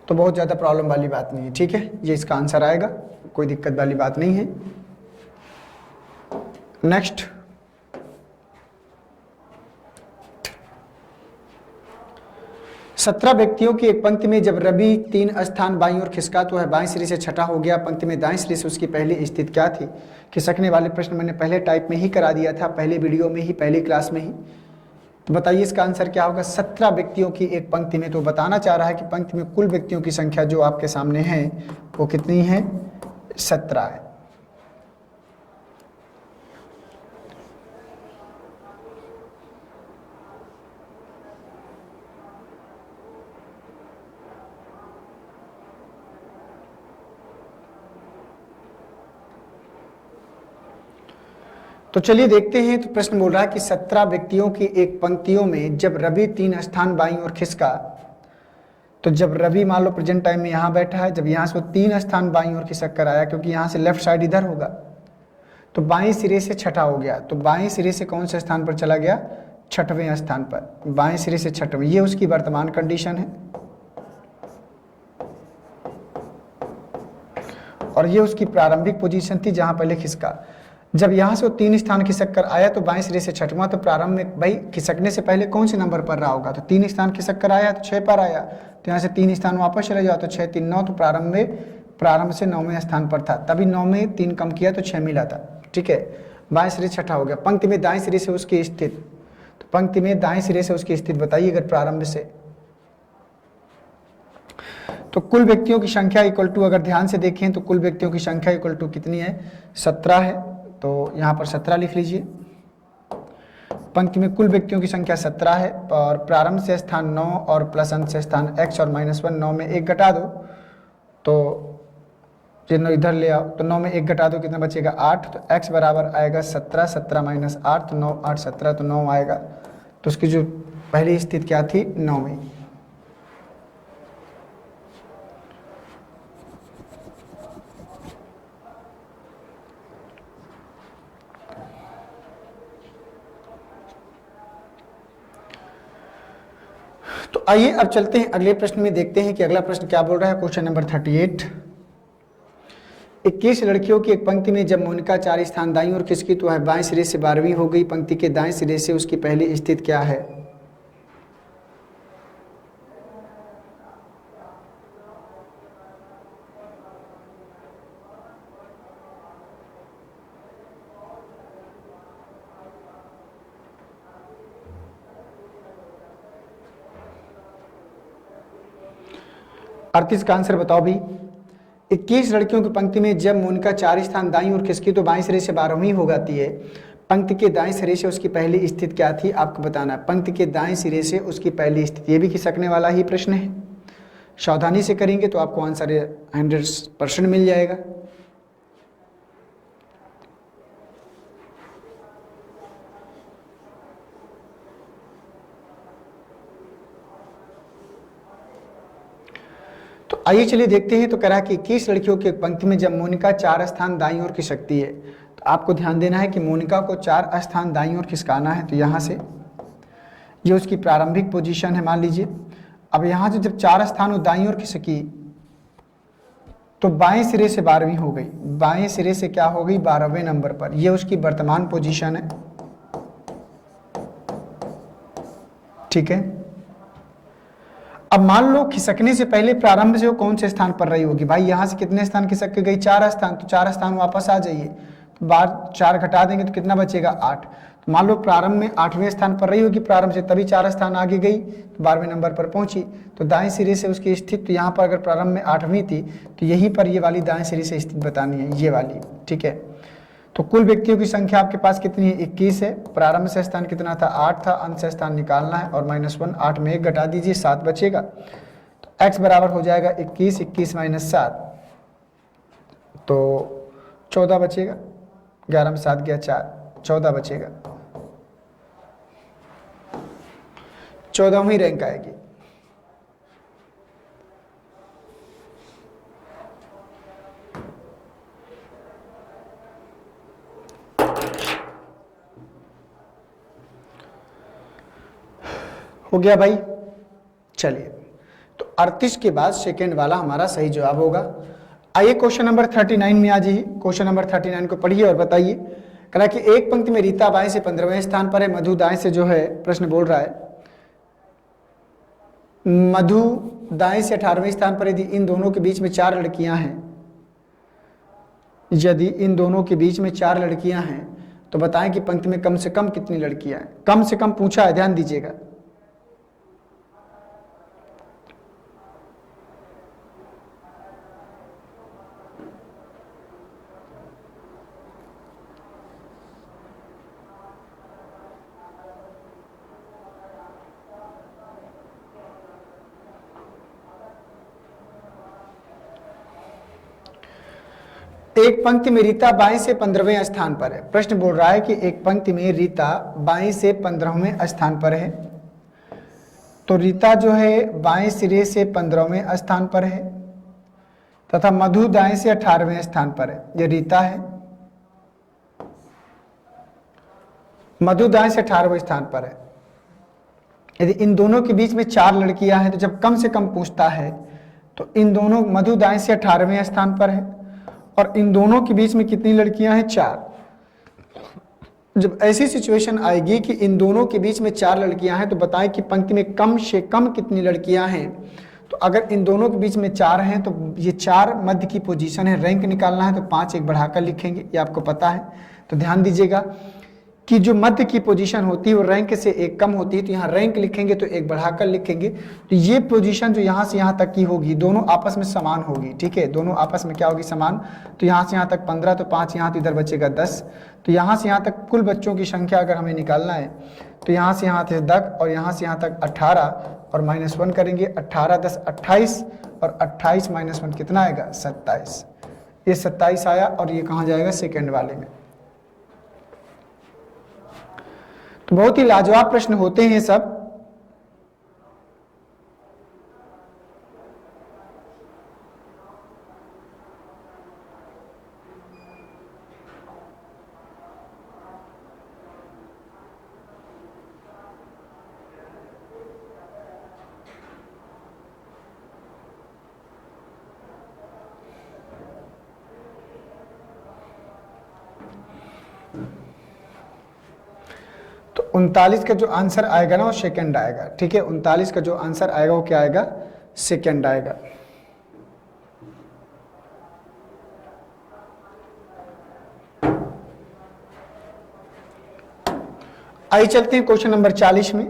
तो बहुत ज़्यादा प्रॉब्लम वाली बात नहीं है। ठीक है, ये इसका आंसर आएगा, कोई दिक्कत वाली बात नहीं है। नेक्स्ट, सत्रह व्यक्तियों की एक पंक्ति में जब रवि 3 स्थान बाईं ओर खिसका तो वह बाईं सिरे से छठा हो गया। पंक्ति में दाईं सिरे से उसकी पहली स्थिति क्या थी? खिसकने वाले प्रश्न मैंने पहले टाइप में ही करा दिया था, पहले वीडियो में ही, पहली क्लास में ही। तो बताइए इसका आंसर क्या होगा? 17 व्यक्तियों की एक पंक्ति में। तो बताना चाह रहा है कि पंक्ति में कुल व्यक्तियों की संख्या जो आपके सामने है वो कितनी है? 17 है। तो चलिए देखते हैं। तो प्रश्न बोल रहा है कि 17 व्यक्तियों की एक पंक्तियों में जब रवि 3 स्थान बाईं ओर खिसका, तो जब रवि मान लो प्रेजेंट टाइम में यहाँ बैठा है, जब यहाँ से वो 3 स्थान बाईं ओर खिसक कर आया, क्योंकि यहाँ से लेफ्ट साइड इधर होगा, तो बाएं सिरे से छठा हो गया। तो बाएं सिरे से कौन से स्थान पर चला गया? छठवें स्थान पर। बाएं सिरे से छठवें, ये उसकी वर्तमान कंडीशन है और ये उसकी प्रारंभिक पोजीशन थी जहां पहले खिसका। जब यहाँ से वो 3 स्थान खिसक कर आया तो बाएं सिरे से छठवां, तो प्रारंभ में भाई खिसकने से पहले कौन से नंबर पर रहा होगा? तो 3 स्थान खिसक कर आया तो 6 पर आया, तो यहाँ से 3 स्थान वापस चले जाओ तो 6 3 9, तो प्रारंभ से 9वें स्थान पर था, तभी 9 में 3 कम किया तो 6 मिला था। ठीक है, बाएं सिरे छठा हो गया। पंक्ति में दाएं सिरे से उसकी स्थिति, तो पंक्ति में दाएं सिरे से उसकी स्थिति बताइए अगर प्रारंभ से। तो कुल व्यक्तियों की संख्या इक्वल टू, अगर ध्यान से देखें तो कुल व्यक्तियों की संख्या इक्वल टू कितनी है? 17 है, तो यहाँ पर 17 लिख लीजिए। पंक्ति में कुल व्यक्तियों की संख्या 17 है और प्रारंभ से स्थान 9 और प्लस अंत से स्थान x और -1, 9 में 1 घटा दो तो चिन्ह इधर ले आओ, तो 9 में 1 घटा दो कितना बचेगा? 8। तो x बराबर आएगा 17, 17 माइनस 8, तो 9 8 17, तो 9 आएगा। तो उसकी जो पहली स्थिति क्या थी? 9वीं। तो आइए अब चलते हैं अगले प्रश्न में, देखते हैं कि अगला प्रश्न क्या बोल रहा है। Question number 38। 21 लड़कियों की एक पंक्ति में जब मोनिका 4 स्थान दाईं ओर खिसकी तो वह बाएं सिरे से 12वीं हो गई। पंक्ति के दाएं सिरे से उसकी पहली स्थिति क्या है? अड़तीस का आंसर बताओ भी। 21 लड़कियों की पंक्ति में जब मोनिका 4 स्थान दाईं ओर खिसकी तो बाएं सिरे से 12वीं हो जाती है। पंक्ति के दाएं सिरे से उसकी पहली स्थिति क्या थी आपको बताना है। पंक्ति के दाएं सिरे से उसकी पहली स्थिति, ये भी खिसकने वाला ही प्रश्न है, सावधानी से करेंगे तो आपको आंसर 100% मिल जाएगा। तो आइए चलिए देखते हैं। तो कह रहा है कि 21 लड़कियों की एक पंक्ति में जब मोनिका 4 स्थान दाईं ओर खिसकती है, तो आपको ध्यान देना है कि मोनिका को 4 स्थान दाईं ओर खिसकाना है। तो यहाँ से ये उसकी प्रारंभिक पोजीशन है मान लीजिए। अब यहाँ से जब 4 स्थान वो दाईं ओर खिसकी तो बाएं सिरे से 12वीं हो गई। बाएं सिरे से क्या हो गई? 12वें नंबर पर। ये उसकी वर्तमान पोजीशन है। ठीक है, अब मान लो खिसकने से पहले प्रारंभ से वो कौन से स्थान पर रही होगी? भाई यहाँ से कितने स्थान खिसक के गई? 4 स्थान, तो 4 स्थान वापस आ जाइए, तो बार 4 घटा देंगे तो कितना बचेगा? 8। तो मान लो प्रारंभ में 8वें स्थान पर रही होगी प्रारंभ से, तभी 4 स्थान आगे गई तो 12वें नंबर पर पहुंची। तो दाएं सिरे से उसकी स्थिति, तो यहाँ पर अगर प्रारंभ में 8वीं थी तो यहीं पर ये वाली दाएं सिरे से स्थिति बतानी है, ये वाली। ठीक है, तो कुल व्यक्तियों की संख्या आपके पास कितनी है? 21 है। प्रारंभ से स्थान कितना था? 8 था। अंत से स्थान निकालना है और -1, 8 में 1 घटा दीजिए, 7 बचेगा। तो x बराबर हो जाएगा 21, 21 माइनस 7, तो 14 बचेगा। 11 में 7 गया 4, 14 बचेगा। 14वीं रैंक आएगी। हो गया भाई। चलिए, तो 38 के बाद सेकेंड वाला हमारा सही जवाब होगा। आइए क्वेश्चन नंबर 39 में आ जाइए। क्वेश्चन नंबर 39 को पढ़िए और बताइए। कह रहा कि एक पंक्ति में रीता बाएं से 15वें स्थान पर है, मधु दाएं से जो है, प्रश्न बोल रहा है मधु दाएं से 18वें स्थान पर। यदि इन दोनों के बीच में 4 लड़कियां हैं, यदि इन दोनों के बीच में 4 लड़कियां हैं तो बताएं कि पंक्ति में कम से कम कितनी लड़कियां हैं। कम से कम पूछा है, ध्यान दीजिएगा। एक पंक्ति में रीता बाएं से 15वें स्थान पर है। प्रश्न बोल रहा है कि एक पंक्ति में रीता बाएं से 15वें स्थान पर है। तो रीता जो है बाएं सिरे से 15वें स्थान पर है तथा मधु दाएं से 18वें स्थान पर है। यह रीता है, मधु दाएं से 18वें स्थान पर है। यदि इन दोनों के बीच में 4 लड़कियां हैं तो जब कम से कम पूछता है तो इन दोनों, मधु दाएं से 18वें स्थान पर है और इन दोनों के बीच में कितनी लड़कियां हैं? 4। जब ऐसी सिचुएशन आएगी कि इन दोनों के बीच में 4 लड़कियां हैं तो बताएं कि पंक्ति में कम से कम कितनी लड़कियां हैं। तो अगर इन दोनों के बीच में 4 हैं तो ये 4 मध्य की पोजीशन है, रैंक निकालना है तो 5 एक बढ़ाकर लिखेंगे, ये आपको पता है। तो ध्यान दीजिएगा कि जो मध्य की पोजीशन होती है वो रैंक से एक कम होती है, तो यहाँ रैंक लिखेंगे तो एक बढ़ाकर लिखेंगे। तो ये पोजीशन जो यहाँ से यहाँ तक की होगी दोनों आपस में समान होगी, ठीक है, दोनों आपस में क्या होगी? समान। तो यहाँ से यहाँ तक 15, तो 5 यहाँ, तो इधर बचेगा 10। तो यहाँ से यहाँ तक कुल बच्चों की संख्या अगर हमें निकालना है तो यहाँ से यहाँ तक 10 और यहाँ से यहाँ तक 18 और -1 करेंगे। 18 10 28 और 28 -1 कितना आएगा? 27। ये 27 आया और ये कहाँ जाएगा? सेकेंड वाले में। तो बहुत ही लाजवाब प्रश्न होते हैं सब। तो 39 का जो आंसर आएगा ना वो सेकंड आएगा, ठीक है। 39 का जो आंसर आएगा वो क्या आएगा? सेकंड आएगा। आइए चलते हैं क्वेश्चन नंबर 40 में।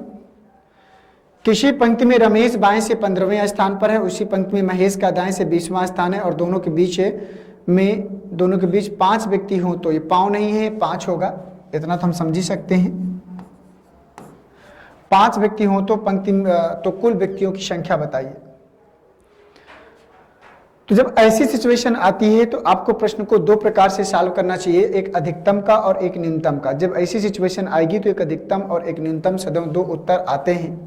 किसी पंक्ति में रमेश बाएं से 15वें स्थान पर है, उसी पंक्ति में महेश का दाएं से 20वां स्थान है और दोनों के बीच 5 व्यक्ति हों तो ये पाँव नहीं है, 5 होगा, इतना तो हम समझ ही सकते हैं। 5 व्यक्ति हों तो तो कुल व्यक्तियों की संख्या बताइए। तो जब ऐसी सिचुएशन आती है तो आपको प्रश्न को 2 प्रकार से सॉल्व करना चाहिए, एक अधिकतम का और एक न्यूनतम का। जब ऐसी सिचुएशन आएगी तो एक अधिकतम और एक न्यूनतम से 2 उत्तर आते हैं।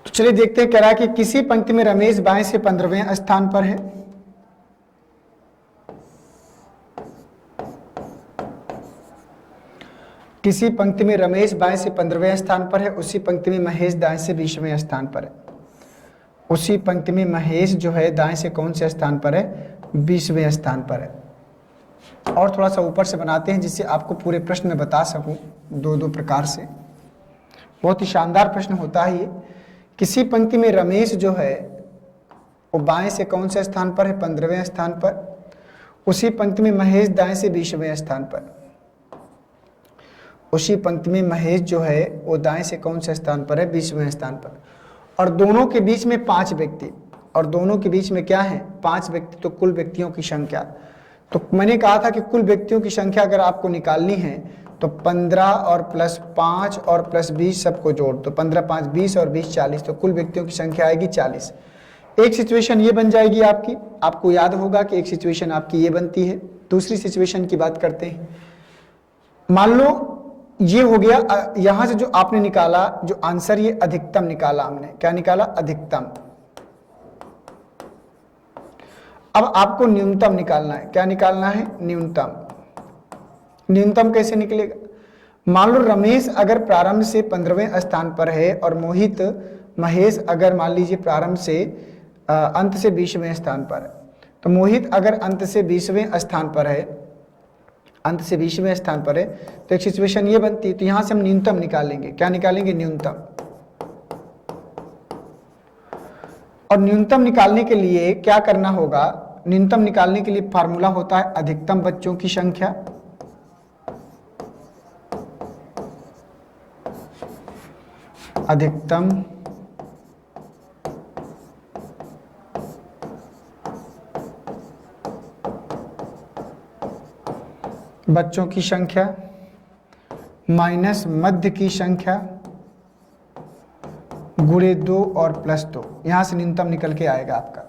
तो चलिए देखते हैं, कह रहा है कि किसी पंक्ति में रमेश बाएं से 15वें स्थान पर है, किसी पंक्ति में रमेश बाएं से 15वें स्थान पर है, उसी पंक्ति में महेश दाएं से 20वें स्थान पर है। उसी पंक्ति में महेश जो है दाएं से कौन से स्थान पर है? 20वें स्थान पर है। और थोड़ा सा ऊपर से बनाते हैं जिससे आपको पूरे प्रश्न में बता सकूं 2-2 प्रकार से। बहुत ही शानदार प्रश्न होता है ये। किसी पंक्ति में रमेश जो है वो बाएं से कौन से स्थान पर है? 15वें स्थान पर। उसी पंक्ति में महेश दाएं से 20वें स्थान पर। उसी पंक्ति में महेश जो है वो दाएं से कौन से स्थान पर है? 20वें स्थान पर। और दोनों के बीच में 5 व्यक्ति, और दोनों के बीच में क्या है? 5 व्यक्ति। तो कुल व्यक्तियों की संख्या, तो मैंने कहा था कि कुल व्यक्तियों की संख्या अगर आपको निकालनी है तो 15 और +5 और +20 सबको जोड़, तो 15 5 20 और 20 40, तो कुल व्यक्तियों की संख्या आएगी 40। एक सिचुएशन ये बन जाएगी आपकी, आपको याद होगा कि एक सिचुएशन आपकी ये बनती है। दूसरी सिचुएशन की बात करते हैं। मान लो ये हो गया, यहां से जो आपने निकाला जो आंसर, ये अधिकतम निकाला हमने। क्या निकाला? अधिकतम। अब आपको न्यूनतम निकालना है। क्या निकालना है? न्यूनतम। न्यूनतम कैसे निकलेगा? मान लो रमेश अगर प्रारंभ से 15वें स्थान पर है और महेश अगर मान लीजिए प्रारंभ से अंत से 20वें स्थान पर है, तो मोहित अगर अंत से 20वें स्थान पर है अंत से 20वें स्थान पर है, तो एक सिचुएशन ये बनती है, तो यहां से हम न्यूनतम निकालेंगे। क्या निकालेंगे? न्यूनतम। और न्यूनतम निकालने के लिए क्या करना होगा? न्यूनतम निकालने के लिए फार्मूला होता है अधिकतम बच्चों की संख्या अधिकतम बच्चों की संख्या माइनस मध्य की संख्या गुणे 2 और प्लस 2। यहां से न्यूनतम निकल के आएगा आपका।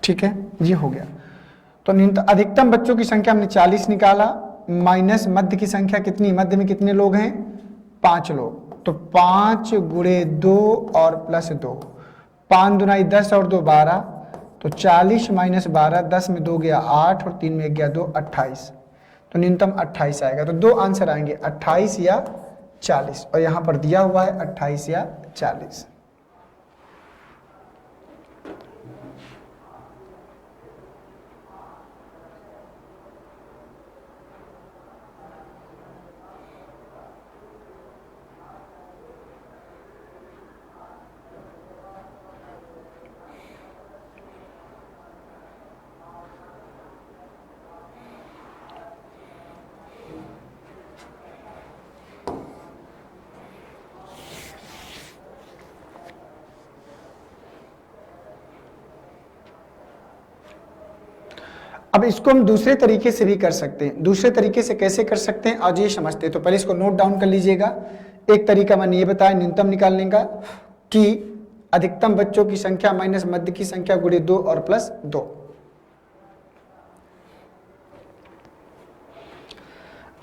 ठीक है, ये हो गया। तो न्यूनतम अधिकतम बच्चों की संख्या हमने 40 निकाला, माइनस मध्य की संख्या कितनी? मध्य में कितने लोग हैं? 5 लोग। तो 5 गुणे 2 और प्लस 2, 5 दुनाई 10 और 2 12, तो 40 माइनस 12, 10 में 2 गया 8 और 3 में गया 2, 28। तो न्यूनतम 28 आएगा। तो दो आंसर आएंगे, 28 या 40, और यहां पर दिया हुआ है 28 या 40। अब इसको हम दूसरे तरीके से भी कर सकते हैं। दूसरे तरीके से कैसे कर सकते हैं आज ये समझते हैं। तो पहले इसको नोट डाउन कर लीजिएगा। एक तरीका मैंने ये बताया न्यूनतम निकालने का कि अधिकतम बच्चों की संख्या माइनस मध्य की संख्या गुणे 2 और प्लस 2।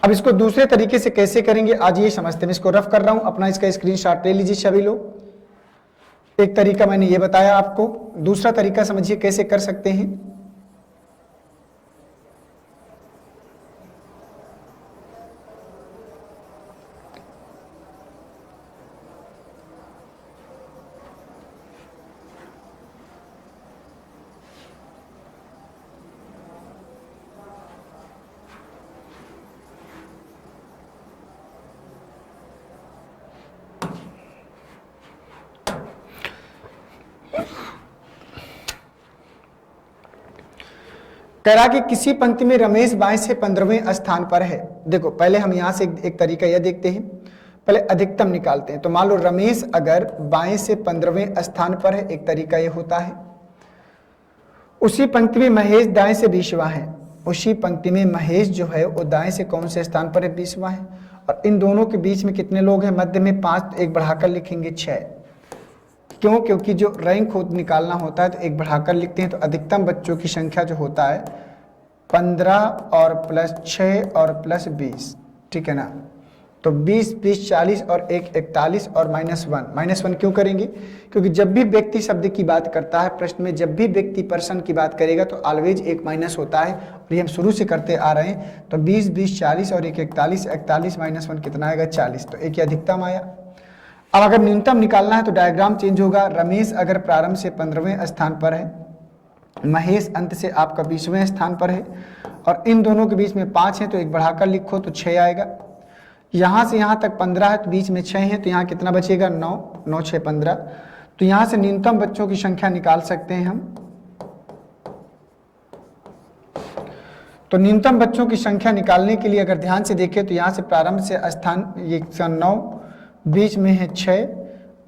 अब इसको दूसरे तरीके से कैसे करेंगे आज ये समझते हैं। मैं इसको रफ कर रहा हूं, अपना इसका स्क्रीनशॉट ले लीजिए सभी लोग। एक तरीका मैंने ये बताया आपको, दूसरा तरीका समझिए कैसे कर सकते हैं। कह रहा कि किसी पंक्ति में रमेश बाएं से 15वें स्थान पर है। देखो पहले हम यहां से एक तरीका यह देखते हैं, पहले अधिकतम निकालते हैं। तो मान लो रमेश अगर बाएं से 15वें स्थान पर है, एक तरीका यह होता है। उसी पंक्ति में महेश दाएं से 20वां है। उसी पंक्ति में महेश जो है वो दाएं से कौन से स्थान पर है? 20वां है। और इन दोनों के बीच में कितने लोग हैं? मध्य में 5, एक बढ़ाकर लिखेंगे 6। क्यों? क्योंकि जो रैंक खुद निकालना होता है तो एक बढ़ाकर लिखते हैं। तो अधिकतम बच्चों की संख्या जो होता है 15 और प्लस 6 और प्लस 20, ठीक है ना। तो 20, 20, 40 और 1, 41 और -1। -1 क्यों करेंगे? क्योंकि जब भी व्यक्ति शब्द की बात करता है प्रश्न में, जब भी व्यक्ति पर्सन की बात करेगा तो ऑलवेज एक माइनस होता है, और ये हम शुरू से करते आ रहे हैं। तो 20, 20, 40 और 1, 41, 41 -1 कितना आएगा? 40। तो एक ही अधिकतम आया। अब अगर न्यूनतम निकालना है तो डायग्राम चेंज होगा। रमेश अगर प्रारंभ से 15वें स्थान पर है, महेश अंत से आपका 20वें स्थान पर है, और इन दोनों के बीच में 5 है तो एक बढ़ाकर लिखो तो 6 आएगा। यहां से यहां तक 15 है तो बीच में 6 है, तो यहां कितना बचेगा? 9, 9, 6, 15। तो यहां से न्यूनतम बच्चों की संख्या निकाल सकते हैं हम। तो न्यूनतम बच्चों की संख्या निकालने के लिए अगर ध्यान से देखें तो यहां से प्रारंभ से स्थान ये 9, बीच में है 6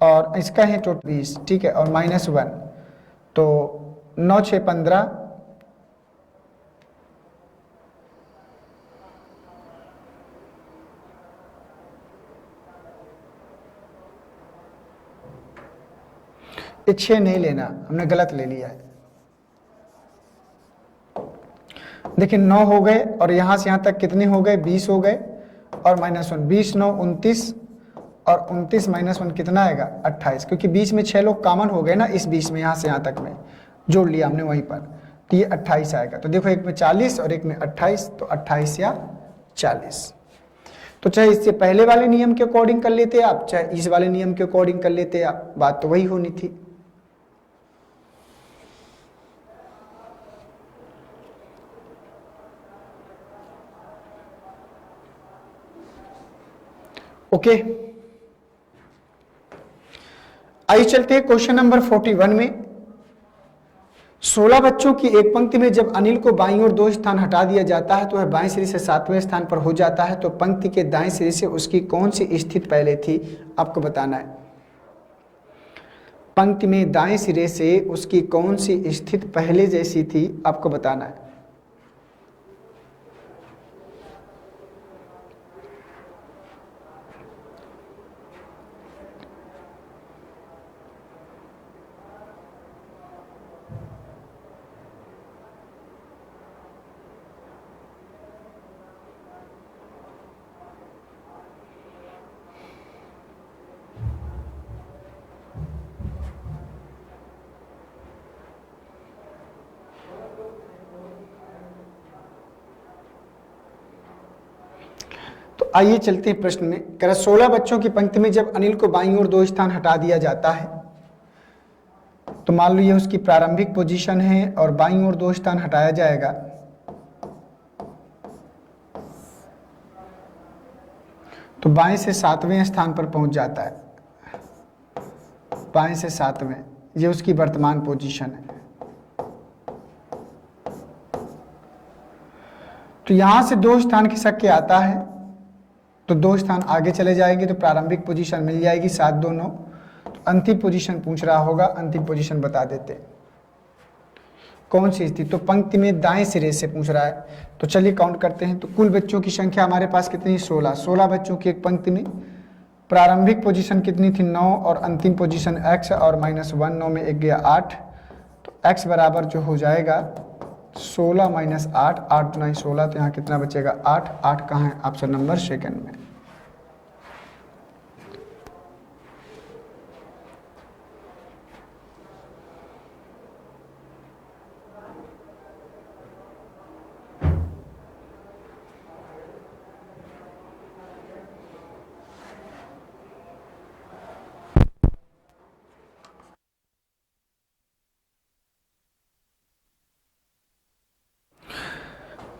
और इसका है टोटल 20, ठीक है, और -1। तो 9, 6, 15, ये 6 नहीं लेना, हमने गलत ले लिया है। देखिए 9 हो गए और यहां से यहां तक कितने हो गए? 20 हो गए और -1, 20, 9, 29 और 29 -1 कितना आएगा? 28। क्योंकि बीच में 6 लोग कॉमन हो गए ना, इस बीच में यहां से यहां तक में जोड़ लिया हमने वहीं पर, तो ये 28 आएगा। तो देखो एक में 40 और एक में 28, तो 28 या 40। तो चाहे इससे पहले वाले नियम के अकॉर्डिंग कर लेते आप, चाहे इस वाले नियम के अकॉर्डिंग कर लेते आप, बात तो वही होनी थी। ओके, आइए चलते हैं क्वेश्चन नंबर 41 में। 16 बच्चों की एक पंक्ति में जब अनिल को बाईं ओर 2 स्थान हटा दिया जाता है तो वह बाएं सिरे से 7वें स्थान पर हो जाता है। तो पंक्ति के दाएं सिरे से उसकी कौन सी स्थिति पहले थी, आपको बताना है। पंक्ति में दाएं सिरे से उसकी कौन सी स्थिति पहले जैसी थी, आपको बताना है। तो आइए चलते हैं प्रश्न में। कह रहा 16 बच्चों की पंक्ति में जब अनिल को बाईं ओर 2 स्थान हटा दिया जाता है, तो मान लो ये उसकी प्रारंभिक पोजीशन है और बाईं ओर 2 स्थान हटाया जाएगा, तो बाएं से 7वें स्थान पर पहुंच जाता है। बाएं से 7वें, ये उसकी वर्तमान पोजीशन है। तो यहां से 2 स्थान खिसक के आता है, तो 2 स्थान आगे चले जाएंगे तो प्रारंभिक पोजीशन मिल जाएगी 7, 2, 9। तो अंतिम पोजीशन पूछ रहा होगा, अंतिम पोजीशन बता देते हैं कौन सी स्थिति। तो पंक्ति में दाएं सिरे से पूछ रहा है, तो चलिए काउंट करते हैं। तो कुल बच्चों की संख्या हमारे पास कितनी, 16। 16 बच्चों की एक पंक्ति में प्रारंभिक पोजीशन कितनी थी, 9, और अंतिम पोजीशन x और -1, 9 में 1 गया 8। तो x बराबर जो हो जाएगा 16 - 8, 8 × 9 16, तो यहाँ कितना बचेगा 8। 8 कहाँ है, ऑप्शन नंबर सेकंड में।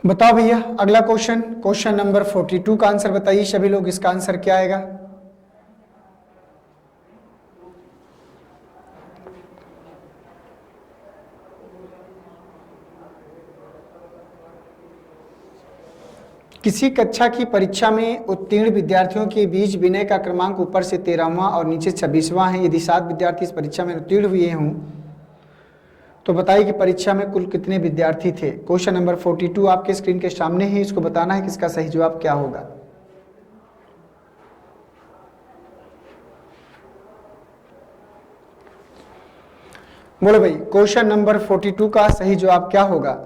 बताओ भैया अगला क्वेश्चन, क्वेश्चन नंबर 42 का आंसर बताइए सभी लोग। इसका आंसर क्या आएगा? किसी कक्षा की परीक्षा में उत्तीर्ण विद्यार्थियों के बीच विनय का क्रमांक ऊपर से 13वां और नीचे 26वां है। यदि 7 विद्यार्थी इस परीक्षा में उत्तीर्ण हुए हों तो बताइए कि परीक्षा में कुल कितने विद्यार्थी थे। क्वेश्चन नंबर 42 आपके स्क्रीन के सामने है, इसको बताना है कि इसका सही जवाब क्या होगा। बोलो भाई, क्वेश्चन नंबर 42 का सही जवाब क्या होगा?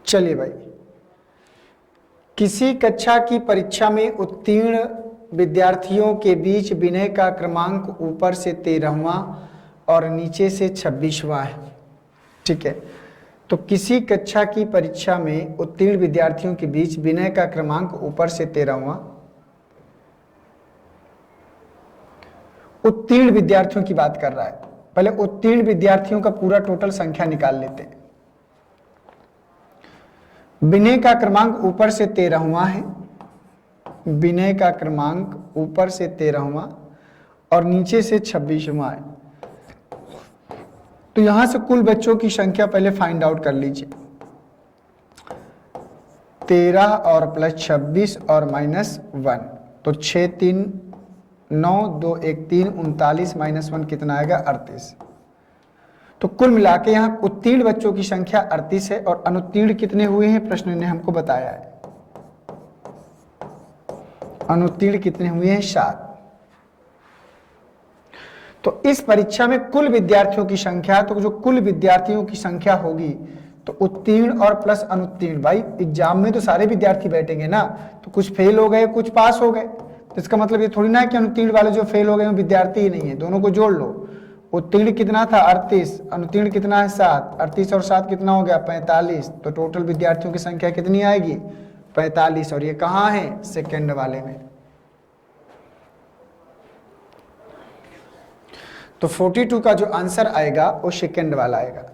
चलिए भाई, किसी कक्षा की परीक्षा में उत्तीर्ण विद्यार्थियों के बीच विनय का क्रमांक ऊपर से 13वां और नीचे से 26वां है। ठीक है, तो किसी कक्षा की परीक्षा में उत्तीर्ण विद्यार्थियों के बीच विनय का क्रमांक ऊपर से 13वां, उत्तीर्ण विद्यार्थियों की बात कर रहा है। पहले उत्तीर्ण विद्यार्थियों का पूरा टोटल संख्या निकाल लेते हैं। विनय का क्रमांक ऊपर से 13वां है, विनय का क्रमांक ऊपर से 13वां और नीचे से 26वां है। तो यहां से कुल बच्चों की संख्या पहले फाइंड आउट कर लीजिए। 13 और प्लस 26 और -1, तो 6, 3, 9, 2, 1, 3, 39 -1 कितना आएगा 38। तो कुल मिला के यहाँ उत्तीर्ण बच्चों की संख्या 38 है और अनुत्तीर्ण कितने हुए हैं प्रश्न ने हमको बताया है। अनुत्तीर्ण कितने हुए हैं? 7। तो इस परीक्षा में कुल विद्यार्थियों की संख्या, तो जो कुल विद्यार्थियों की संख्या होगी तो उत्तीर्ण और प्लस अनुत्तीर्ण, भाई एग्जाम में तो सारे विद्यार्थी बैठेंगे ना, तो कुछ फेल हो गए कुछ पास हो गए, तो इसका मतलब ये थोड़ी ना है कि अनुत्तीर्ण वाले जो फेल हो गए वो विद्यार्थी ही नहीं है, दोनों को जोड़ लो। उत्तीर्ण कितना था? 38, अनुत्तीर्ण कितना है? 7। 38 और 7 कितना हो गया? 45। तो टोटल विद्यार्थियों की संख्या कितनी आएगी? 45। और ये कहाँ है? सेकेंड वाले में। तो 42 का जो आंसर आएगा वो सेकेंड वाला आएगा।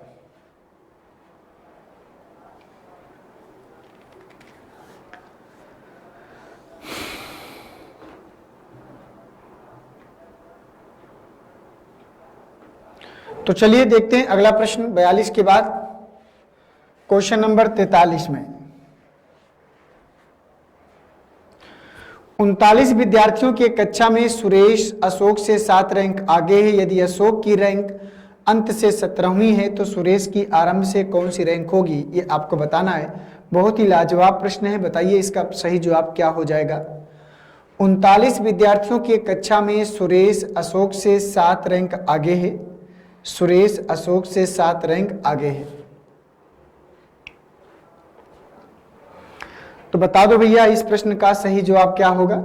तो चलिए देखते हैं अगला प्रश्न 42 के बाद क्वेश्चन नंबर 43 में 39 विद्यार्थियों की एक कक्षा में सुरेश अशोक से 7 रैंक आगे है। यदि अशोक की रैंक अंत से 17वीं है तो सुरेश की आरंभ से कौन सी रैंक होगी, ये आपको बताना है। बहुत ही लाजवाब प्रश्न है, बताइए इसका सही जवाब क्या हो जाएगा। 39 विद्यार्थियों की एक कक्षा में सुरेश अशोक से 7 रैंक आगे है। सुरेश अशोक से 7 रैंक आगे है। तो बता दो भैया इस प्रश्न का सही जवाब क्या होगा।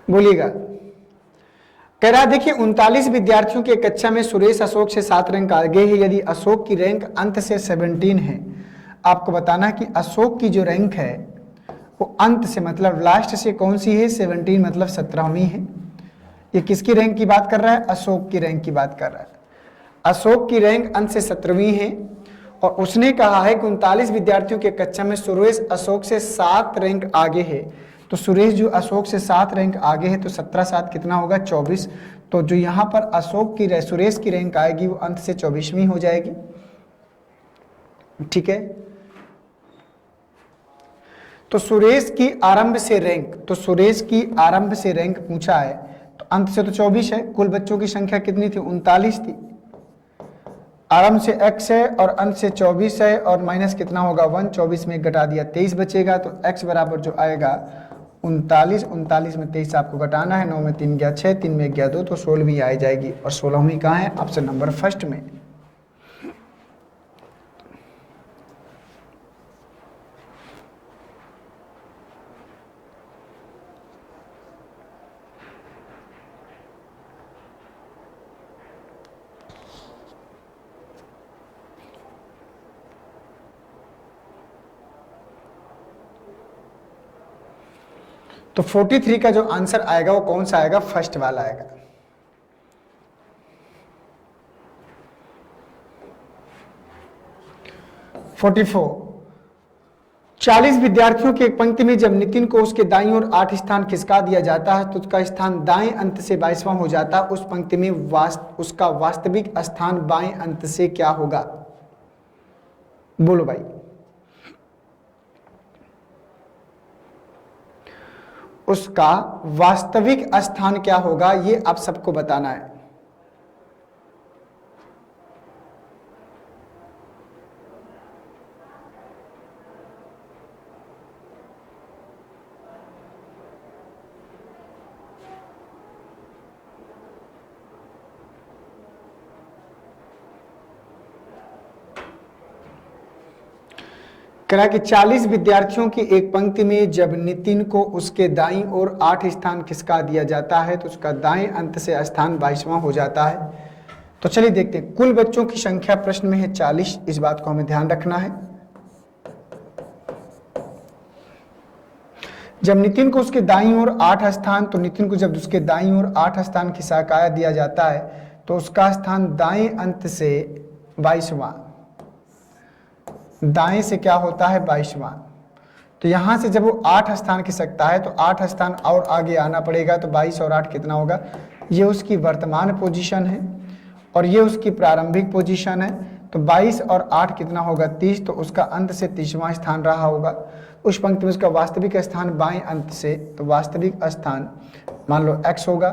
बोलिएगा। कह रहा देखिए 39 विद्यार्थियों की कक्षा में सुरेश अशोक से 7 रैंक आगे है। यदि अशोक की रैंक अंत से 17 है, आपको बताना कि अशोक की जो रैंक है वो अंत से मतलब लास्ट से कौन सी है? 17 मतलब 17वीं है। ये किसकी रैंक की बात कर रहा है? अशोक की रैंक की बात कर रहा है। अशोक की रैंक अंत से 17वीं है और उसने कहा है कि 39 विद्यार्थियों की कक्षा में सुरेश अशोक से 7 रैंक आगे है। तो सुरेश जो अशोक से 7 रैंक आगे है तो 17 7 कितना होगा? 24। तो जो यहाँ पर अशोक की सुरेश की रैंक आएगी वो अंत से 24वीं हो जाएगी। ठीक है। तो सुरेश की आरंभ से रैंक, तो सुरेश की आरंभ से रैंक पूछा है तो अंत से तो 24 है। कुल बच्चों की संख्या कितनी थी? 39 थी। आरंभ से x है और अंत से 24 है और माइनस कितना होगा? 1। 24 में घटा दिया 23 बचेगा। तो x बराबर जो आएगा 39। 39 में 23 आपको घटाना है। 9 में 3 गया 6, 3 में गया 2, तो 16वीं आ जाएगी। और 16वीं कहाँ है? ऑप्शन नंबर फर्स्ट में। तो 43 का जो आंसर आएगा वो कौन सा आएगा? फर्स्ट वाला आएगा। फोर्टी 40 विद्यार्थियों की एक पंक्ति में जब नितिन को उसके दाईं ओर 8 स्थान खिसका दिया जाता है तो उसका स्थान दाएं अंत से 22वां हो जाता है। उस पंक्ति में उसका वास्तविक स्थान बाएं अंत से क्या होगा? बोलो भाई। उसका वास्तविक स्थान क्या होगा ये आप सबको बताना है। कह रहा कि 40 विद्यार्थियों की एक पंक्ति में जब नितिन को उसके दाईं ओर 8 स्थान खिसका दिया जाता है तो उसका दाएं अंत से स्थान 22वां हो जाता है। तो चलिए देखते हैं। कुल बच्चों की संख्या प्रश्न में है 40, इस बात को हमें ध्यान रखना है। जब नितिन को उसके दाईं ओर 8 स्थान, तो नितिन को जब उसके दाईं ओर 8 स्थान खिसकाया दिया जाता है तो उसका स्थान दाएं अंत से 22वां, दाएं से क्या होता है? 22वां। तो यहाँ से जब वो 8 स्थान खिसकता है तो 8 स्थान और आगे आना पड़ेगा, तो 22 और 8 कितना होगा, ये उसकी वर्तमान पोजीशन है और ये उसकी प्रारंभिक पोजीशन है। तो 22 और 8 कितना होगा, 30, तो उसका अंत से 30वां स्थान रहा होगा। उस पंक्ति में उसका वास्तविक स्थान बाएं अंत से, तो वास्तविक स्थान मान लो x होगा।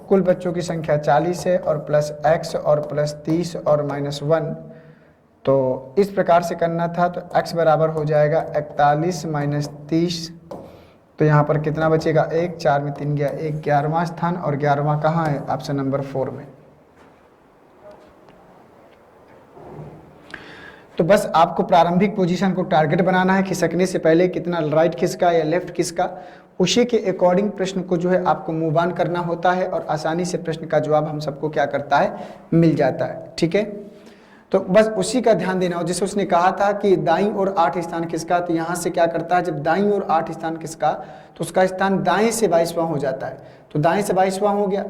कुल बच्चों की संख्या 40 है और प्लस x और प्लस 30 और -1, तो इस प्रकार से करना था। तो x बराबर हो जाएगा 41 माइनस 30, तो यहाँ पर कितना बचेगा, 1, 4 में 3 गया, 11वां स्थान, और 11वां कहाँ है, ऑप्शन नंबर 4 में। तो बस आपको प्रारंभिक पोजीशन को टारगेट बनाना है, खिसकने से पहले कितना राइट खिसका या लेफ्ट खिसका, उसी के अकॉर्डिंग प्रश्न को जो है आपको मूव ऑन करना होता है और आसानी से प्रश्न का जवाब हम सबको क्या करता है, मिल जाता है। ठीक है, तो बस उसी का ध्यान देना हो। जैसे उसने कहा था कि दाईं ओर 8 स्थान खिसका, तो यहाँ से क्या करता है, जब दाईं ओर 8 स्थान खिसका तो उसका स्थान दाएं से 22वां हो जाता है, तो दाएं से 22वां हो गया।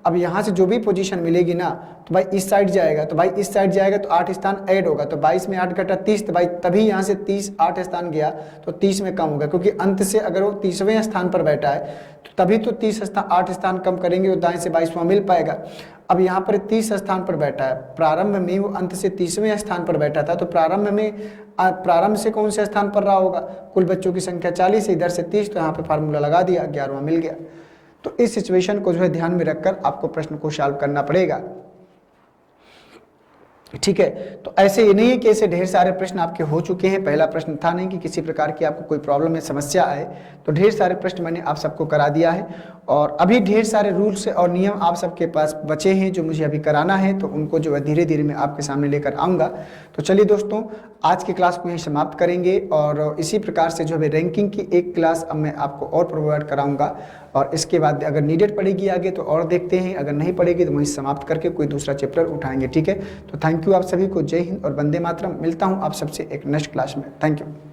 अब यहाँ से जो भी पोजीशन मिलेगी ना, तो भाई इस साइड जाएगा, तो भाई इस साइड जाएगा तो 8 स्थान ऐड होगा, तो 22 में 8 घटा 30, तो भाई तभी यहाँ से 30 8 स्थान गया तो 30 में कम होगा, क्योंकि अंत से अगर वो 30वें स्थान पर बैठा है तो तभी तो 30 स्थान 8 स्थान कम करेंगे तो दाएं से 22वां मिल पाएगा। अब यहाँ पर 30 स्थान पर बैठा है, प्रारंभ में वो अंत से 30वें स्थान पर बैठा था, तो प्रारंभ से कौन से स्थान पर रहा होगा, कुल बच्चों की संख्या 40 है, इधर से 30, तो यहाँ पे फार्मूला लगा दिया, 11वां मिल गया। तो इस सिचुएशन को जो है ध्यान में रखकर आपको प्रश्न को सॉल्व करना पड़ेगा। ठीक है, तो ऐसे ये नहीं है कि ऐसे ढेर सारे प्रश्न आपके हो चुके हैं, पहला प्रश्न था नहीं कि किसी प्रकार की आपको कोई प्रॉब्लम या समस्या आए, तो ढेर सारे प्रश्न मैंने आप सबको करा दिया है और अभी ढेर सारे रूल्स और नियम आप सबके पास बचे हैं जो मुझे अभी कराना है, तो उनको जो है धीरे धीरे मैं आपके सामने लेकर आऊँगा। तो चलिए दोस्तों, आज की क्लास को यहीं समाप्त करेंगे और इसी प्रकार से जो है रैंकिंग की एक क्लास अब मैं आपको और प्रोवाइड कराऊंगा और इसके बाद अगर नीडेड पड़ेगी आगे तो और देखते हैं, अगर नहीं पड़ेगी तो वहीं समाप्त करके कोई दूसरा चैप्टर उठाएंगे। ठीक है, तो थैंक यू आप सभी को, जय हिंद और वंदे मातरम। मिलता हूँ आप सबसे एक नेक्स्ट क्लास में। Thank you.